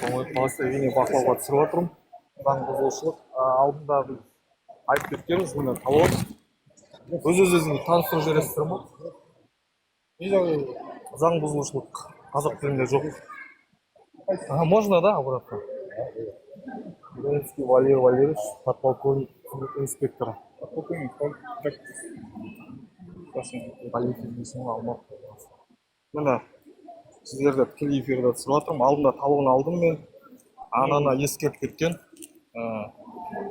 Қаласы үйіне бақылауға түсіріп отырмын. Заң бұзушылық алдында біз айтып кеткенбіз, міне талон. Өз-өзіңізді таныстырып жібересіздер ме? Заң бұзушылық қазақ тілінде жоқ. Можно, да, обратно? Ленинский Валерий Валерьевич, подполковник инспектора. Подполковник, Полиция дейсің Алматы. Міне сіздерді тікелей эфирде түсіріп жатырмын. Алдында талон алдым мен. Ананы ескертіп кеткен.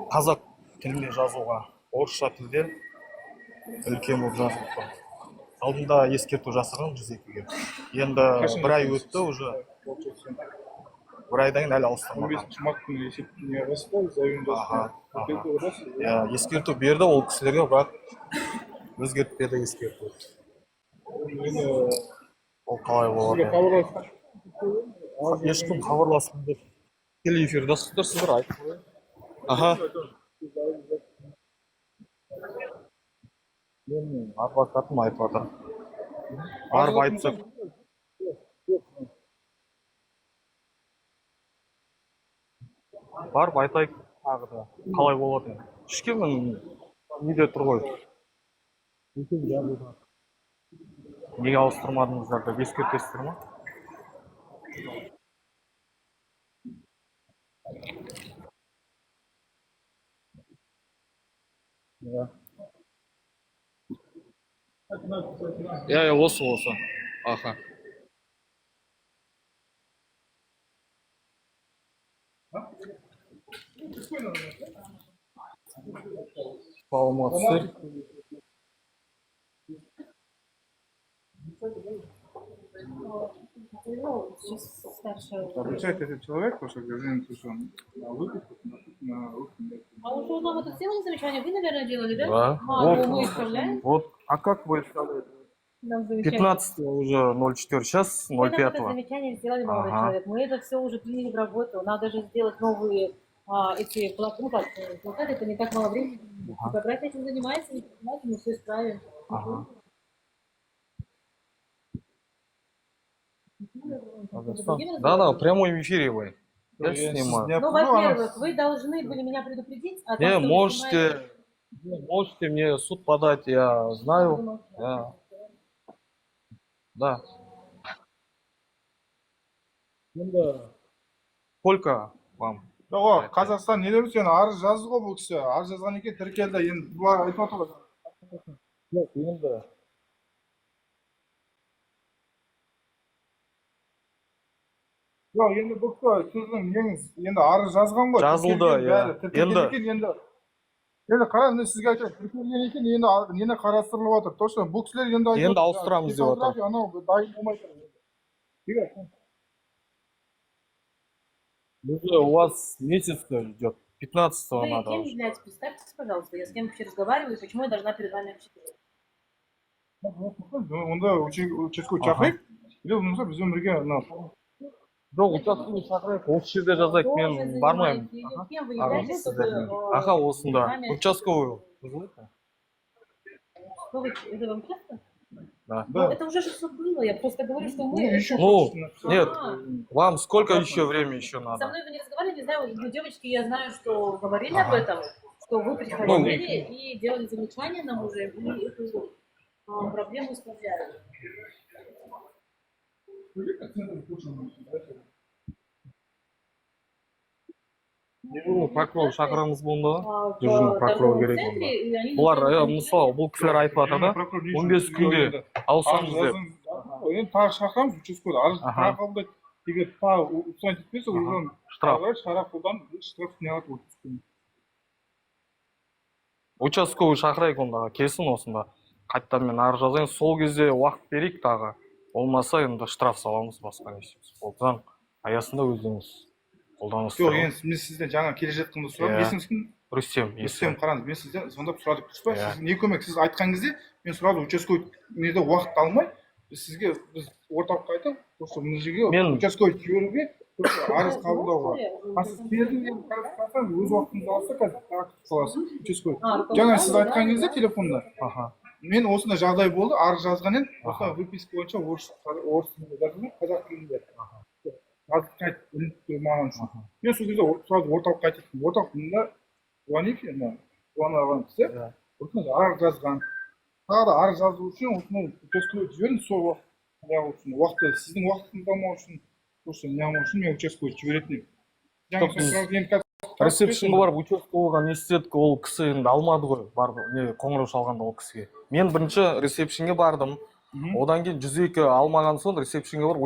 Қазақ тілінде жазуға, орысша тілде үлкен болып жазылып тұр. Алдында ескерту жасаған 102-ге. Енді бір ай өтті уже. Bir aydan әлі ауыстырмаған. 15 март күні есептеме жаста, заявление жаста. Ескерту берді ол кісілерге, бірақ өзгертіп берді ескерту. Ол қалай болады? Ешкім хабарласын деп. Тікелей эфирде сіздер айтып қойын. Мен адвокатым айтып жатыр. Барып айтсақ. Барып айтайық тағы да қалай болады. Ешкімнің неде тұр ғой. Неге ауыстырмадыңыздар деп ескертесіздер ме? Осы. Аха. Саламатсыздар. Обучает этот человек, потому что гражданин слышал выписку на русском. А уже нам это сделали замечание? Вы, наверное, делали, да? Да. Мы исправляем. Вот. А как вы исправляете? 15 уже 04, сейчас 05. Мы это замечание сделали, молодой человек. Мы это все уже приняли в работу. Надо же сделать новые эти плакаты. Это не так мало времени. Типография этим занимается, не понимаете, мы все исправим. Да, в прямом эфире вы. Я снимаю. Ну, во-первых, вы должны были меня предупредить. Не, можете мне суд подать, я знаю. Да. Сколько вам? Жоқ, Қазақстан не деп сен арыз жазды ғой бұл кісі. Арыз жазған екен тіркелді. Енді бұлар айтып отыр ғой. Жоқ, енді. Жоқ, енді бұл кісі сіздің неңіз енді арыз жазған ғой. Жазылды, Енді қара, мен сізге айтайын, тіркелген екен, енді нені қарастырылып отыр. Точно, бұл кісілер енді айтып отыр. Енді ауыстырамыз деп отыр. Анау дайын болмай тұр. У вас месяц идет, 15-го надо. Вы кем являетесь? Представьтесь, пожалуйста, я с кем вообще разговариваю, почему я должна перед вами общаться? Онда участковый шақырайық, или болмаса бізбен бірге Жоқ, участковый шақырайық, осы жерде жазайық, мен бармаймын. Аха, осында. Участковый. Это вам часто? Да. Это уже все было, я просто говорю, что мы... Нет, вам сколько еще времени еще надо? Со мной вы не разговаривали, не знаю, девочки, я знаю, что говорили об этом, что вы приходили и делали замечания нам уже, и эту проблему исправляли. Прокурор шақырамыз болында, жүрген прокурор керек болында. Бұлар, мысалы, бұл кісілер айтып жатыр да, 15 күнде алсаңыз деп. Енді тағы шақырамыз, участковый арыз қабылдайды. Егер тағы ұсынып кетпесе, оған шара қолданып, штраф не алады. Участковый шақырайық онда, келсін осында. Қайттан мен арыз жазайын, сол кезде уақыт берейік тағы. Olmasa енді штраф саламыз, басқа не істейміз. Ол заң аясында өздеріңіз қолданысыз. Жоқ, енді мен сізден жаңа келе жатқанда сұрадым. Есіңіз кім? Рүстем. Қараңыз, мен сізден звондап сұрадық дұрыс па? Сіз не көмек? Сіз айтқан кезде мен сұрадым, участковый неде уақыт алмай, сізге біз орталыққа айтып, просто мына жерге участковый жіберуге арыз қабылдауға. Сіз бердіңіз, қарасаңыз өз уақытыңызды алса қазір тағатып қаласыз, участковый. Жаңа сіз айтқан кезде телефонда. Мен осындай жағдай болды, арыз жазған едім, осы выписка бойынша орыс тілінде жазылған, қазақ тілінде. қайт білініп тұр маған үшін. Мен сол кезде сразу орталыққа қайтып орталықта звоните, звоналған кісі арыз жазған. Тағы да арыз жазу үшін осындай участковый жібердім сол уақытта сіздің уақытыңыз болмау үшін просто не болмау үшін мен участковый жіберетін едім. Ресепшнға барып участковыйға не істедік, ол кісі енді алмады ғой, барып не қоңырау шалғанда ол кісіге. Мен бірінші ресепшнге бардым, одан кейін 102 алмаған соң ресепшнге барып